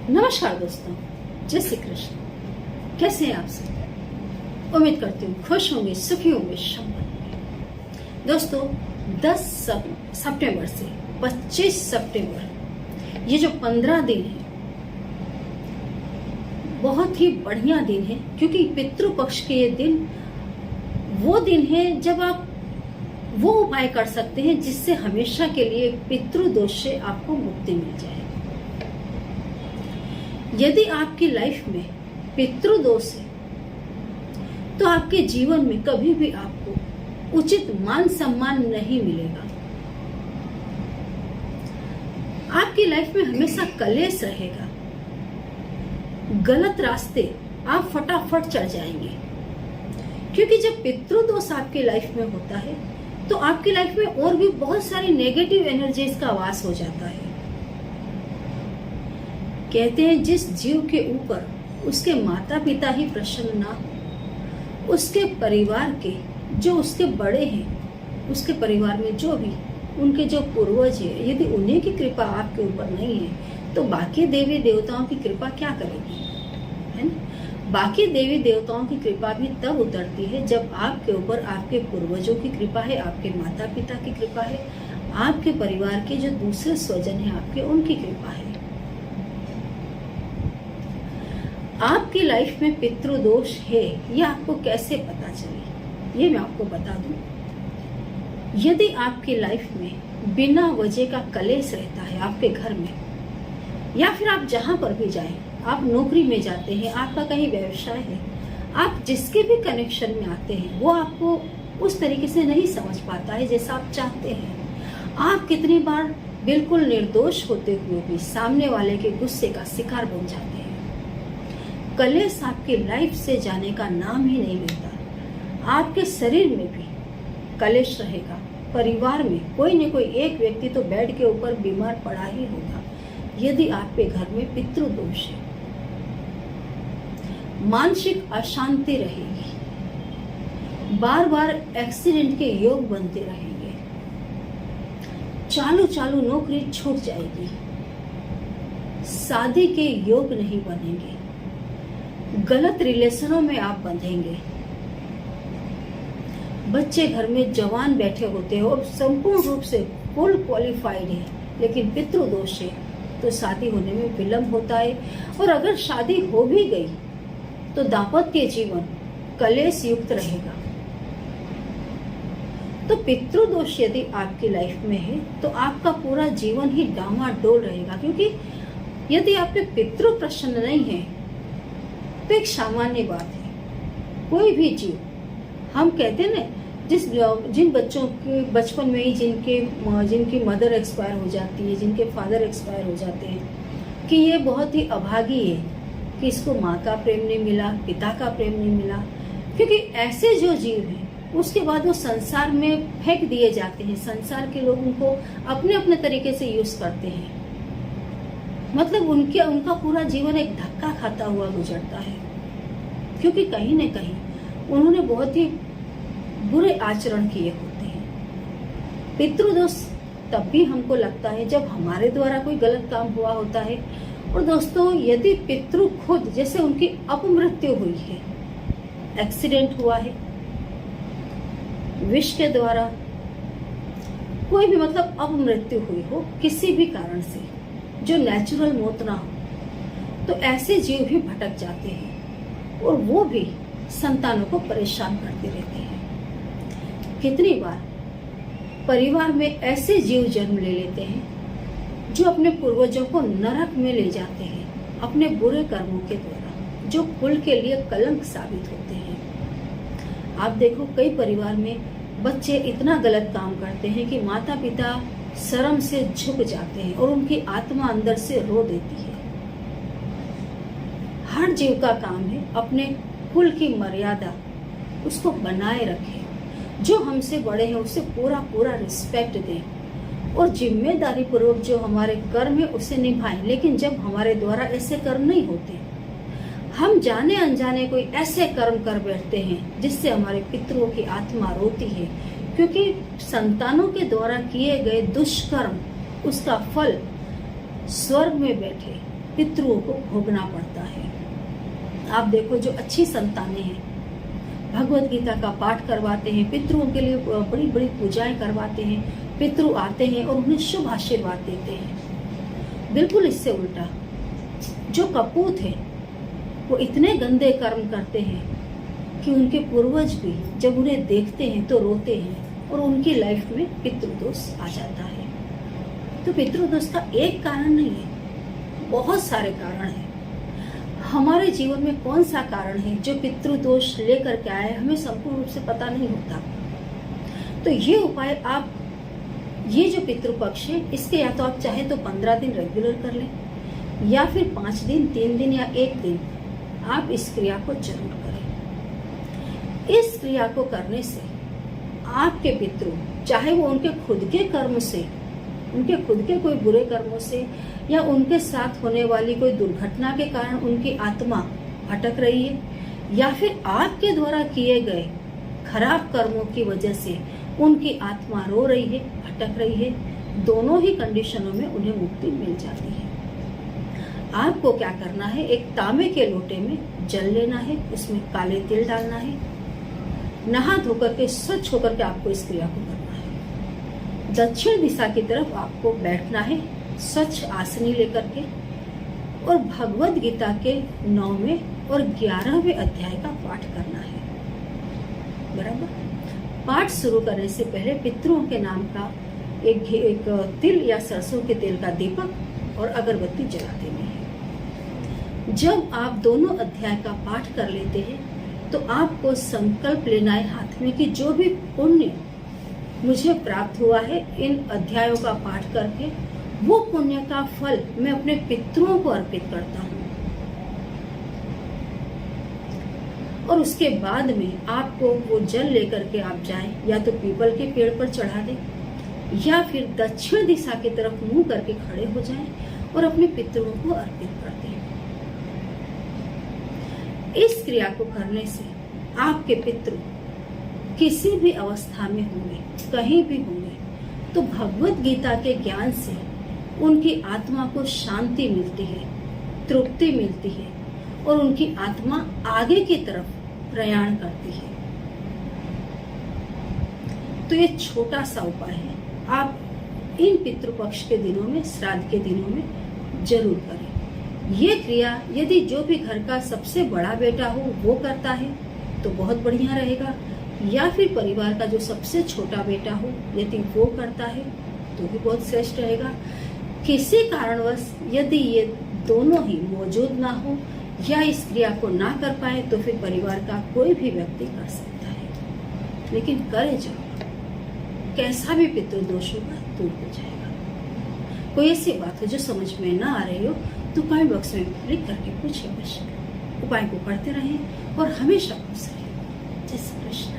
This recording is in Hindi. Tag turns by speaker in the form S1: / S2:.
S1: नमस्कार दोस्तों, जय श्री कृष्ण। कैसे हैं आप सब? उम्मीद करती हूँ खुश होंगे, सुखी होंगे, शांत होंगे। दोस्तों 10 सितंबर से 25 सितंबर ये जो 15 दिन है बहुत ही बढ़िया दिन है, क्योंकि पितृपक्ष के ये दिन वो दिन है जब आप वो उपाय कर सकते हैं जिससे हमेशा के लिए पितृदोष से आपको मुक्ति मिल जाए। यदि आपकी लाइफ में पितृदोष है तो आपके जीवन में कभी भी आपको उचित मान सम्मान नहीं मिलेगा। आपकी लाइफ में हमेशा कलेश रहेगा, गलत रास्ते आप फटाफट चढ़ जाएंगे, क्योंकि जब पितृदोष आपकी लाइफ में होता है तो आपकी लाइफ में और भी बहुत सारी नेगेटिव एनर्जीज का वास हो जाता है। कहते हैं जिस जीव के ऊपर उसके माता पिता ही प्रसन्न ना हो, उसके परिवार के जो उसके बड़े हैं, उसके परिवार में जो भी उनके जो पूर्वज है, यदि उन्हीं की कृपा आपके ऊपर नहीं है तो बाकी देवी देवताओं की कृपा क्या करेगी, है ना। बाकी देवी देवताओं की कृपा भी तब उतरती है जब आपके ऊपर आपके पूर्वजों की कृपा है, आपके माता पिता की कृपा है, आपके परिवार के जो दूसरे स्वजन है आपके, उनकी कृपा है। आपकी लाइफ में पितृदोष है, ये आपको कैसे पता चले, ये मैं आपको बता दूं। यदि आपकी लाइफ में बिना वजह का कलेश रहता है आपके घर में, या फिर आप जहां पर भी जाएं, आप नौकरी में जाते हैं, आपका कहीं व्यवसाय है, आप जिसके भी कनेक्शन में आते हैं वो आपको उस तरीके से नहीं समझ पाता है जैसा आप चाहते हैं। आप कितनी बार बिल्कुल निर्दोष होते हुए भी सामने वाले के गुस्से का शिकार बन जाते हैं। कलेश आपकी लाइफ से जाने का नाम ही नहीं लेता। आपके शरीर में भी कलेश रहेगा, परिवार में कोई न कोई एक व्यक्ति तो बेड के ऊपर बीमार पड़ा ही होगा यदि आपके घर में पितृदोष है। मानसिक अशांति रहेगी, बार बार एक्सीडेंट के योग बनते रहेंगे, चालू नौकरी छूट जाएगी, शादी के योग नहीं बनेंगे, गलत रिलेशनों में आप बंधेंगे। बच्चे घर में जवान बैठे होते हैं और संपूर्ण रूप से फुल क्वालिफाइड है, लेकिन पितृदोष है तो शादी होने में विलंब होता है, और अगर शादी हो भी गई तो दाम्पत्य जीवन कलेश युक्त रहेगा। तो पितृदोष यदि आपकी लाइफ में है तो आपका पूरा जीवन ही डामाडोल रहेगा, क्योंकि यदि आपके पितृ प्रसन्न नहीं है तो एक सामान्य बात है, कोई भी जीव, हम कहते हैं ना, जिन बच्चों के बचपन में ही जिनकी मदर एक्सपायर हो जाती है, जिनके फादर एक्सपायर हो जाते हैं, कि ये बहुत ही अभागी है कि इसको माँ का प्रेम नहीं मिला, पिता का प्रेम नहीं मिला, क्योंकि ऐसे जो जीव हैं उसके बाद वो संसार में फेंक दिए जाते हैं। संसार के लोग उनको अपने अपने तरीके से यूज करते हैं, मतलब उनका पूरा जीवन एक धक्का खाता हुआ गुजरता है, क्योंकि कहीं न कहीं उन्होंने बहुत ही बुरे आचरण किए होते हैं। पितृदोष तब भी हमको लगता है जब हमारे द्वारा कोई गलत काम हुआ होता है। और दोस्तों यदि पितृ खुद, जैसे उनकी अपमृत्यु हुई है, एक्सीडेंट हुआ है, विष के द्वारा कोई भी मतलब अपमृत्यु हुई हो किसी भी कारण से, जो नेचुरल मौत ना हो, तो ऐसे जीव भी भटक जाते हैं और वो भी संतानों को परेशान करते रहते हैं। कितनी बार परिवार में ऐसे जीव जन्म ले लेते हैं जो अपने पूर्वजों को नरक में ले जाते हैं अपने बुरे कर्मों के द्वारा, जो कुल के लिए कलंक साबित होते हैं। आप देखो कई परिवार में बच्चे इतना गलत काम करते हैं कि माता पिता शर्म से झुक जाते हैं और उनकी आत्मा अंदर से रो देती है। हर जीव का काम है अपने कुल की मर्यादा उसको बनाए रखे, जो हमसे बड़े हैं उससे पूरा रिस्पेक्ट दें और जिम्मेदारी पूर्वक जो हमारे कर्म है उसे निभाएं। लेकिन जब हमारे द्वारा ऐसे कर्म नहीं होते, हम जाने अनजाने कोई ऐसे कर्म कर बैठते हैं जिससे हमारे पितरों की आत्मा रोती है, क्योंकि संतानों के द्वारा किए गए दुष्कर्म उसका फल स्वर्ग में बैठे पितरों को भोगना पड़ता है। आप देखो, जो अच्छी संतानें हैं भगवत गीता का पाठ करवाते हैं, पितरों के लिए बड़ी बड़ी पूजाएं करवाते हैं, पितृ आते हैं और उन्हें शुभ आशीर्वाद देते हैं। बिल्कुल इससे उल्टा जो कपूत है वो इतने गंदे कर्म करते हैं कि उनके पूर्वज भी जब उन्हें देखते हैं तो रोते हैं और उनकी लाइफ में पितृदोष आ जाता है। तो पितृदोष का एक कारण नहीं है, बहुत सारे कारण हैं। हमारे जीवन में कौन सा कारण है जो पितृदोष लेकर के आए, हमें संपूर्ण रूप से पता नहीं होता। तो ये उपाय आप, ये जो पितृपक्ष है इसके या तो आप चाहे तो 15 दिन रेगुलर कर लें, या फिर 5 दिन, 3 दिन या 1 दिन आप इस क्रिया को जरूर करें। इस क्रिया को करने से आपके पितृ, चाहे वो उनके खुद के कर्म से, उनके खुद के कोई बुरे कर्मों से, या उनके साथ होने वाली कोई दुर्घटना के कारण उनकी आत्मा भटक रही है, या फिर आपके द्वारा किए गए खराब कर्मों की वजह से उनकी आत्मा रो रही है, भटक रही है, दोनों ही कंडीशनों में उन्हें मुक्ति मिल जाती है। आपको क्या करना है, एक तांबे के लोटे में जल लेना है, उसमें काले तिल डालना है, नहा धोकर के स्वच्छ होकर के आपको इस क्रिया को करना है। दक्षिण दिशा की तरफ आपको बैठना है, स्वच्छ आसनी लेकर के, और भगवत गीता के 9वें और 11वें अध्याय का पाठ करना है। बराबर। पाठ शुरू करने से पहले पितरों के नाम का एक तिल या सरसों के तेल का दीपक और अगरबत्ती जला देनी है। जब आप दोनों अध्याय का पाठ कर लेते हैं तो आपको संकल्प लेना है हाथ में कि जो भी पुण्य मुझे प्राप्त हुआ है इन अध्यायों का पाठ करके, वो पुण्य का फल मैं अपने पितरों को अर्पित करता हूँ। और उसके बाद में आपको वो जल लेकर के आप जाएं, या तो पीपल के पेड़ पर चढ़ा दें, या फिर दक्षिण दिशा की तरफ मुंह करके खड़े हो जाएं और अपने पितरों को अर्पित कर दें। इस क्रिया को करने से आपके पितृ किसी भी अवस्था में होंगे, कहीं भी होंगे, तो भगवत गीता के ज्ञान से उनकी आत्मा को शांति मिलती है, तृप्ति मिलती है, और उनकी आत्मा आगे की तरफ प्रयाण करती है। तो ये छोटा सा उपाय है, आप इन पितृपक्ष के दिनों में, श्राद्ध के दिनों में जरूर करें। ये क्रिया यदि जो भी घर का सबसे बड़ा बेटा हो वो करता है तो बहुत बढ़िया रहेगा, या फिर परिवार का जो सबसे छोटा बेटा हो यदि वो करता है तो भी बहुत श्रेष्ठ रहेगा। किसी कारणवश यदि ये दोनों ही मौजूद ना हो या इस क्रिया को ना कर पाए तो फिर परिवार का कोई भी व्यक्ति कर सकता है, लेकिन करे जरूर। कैसा भी पितृदोष होगा दूर हो जाएगा। कोई ऐसी बात हो जो समझ में ना आ रही हो तो कमेंट बॉक्स में क्लिक करके पूछिए। उपाय को करते रहें और हमेशा खुश रहें। जय श्री कृष्ण।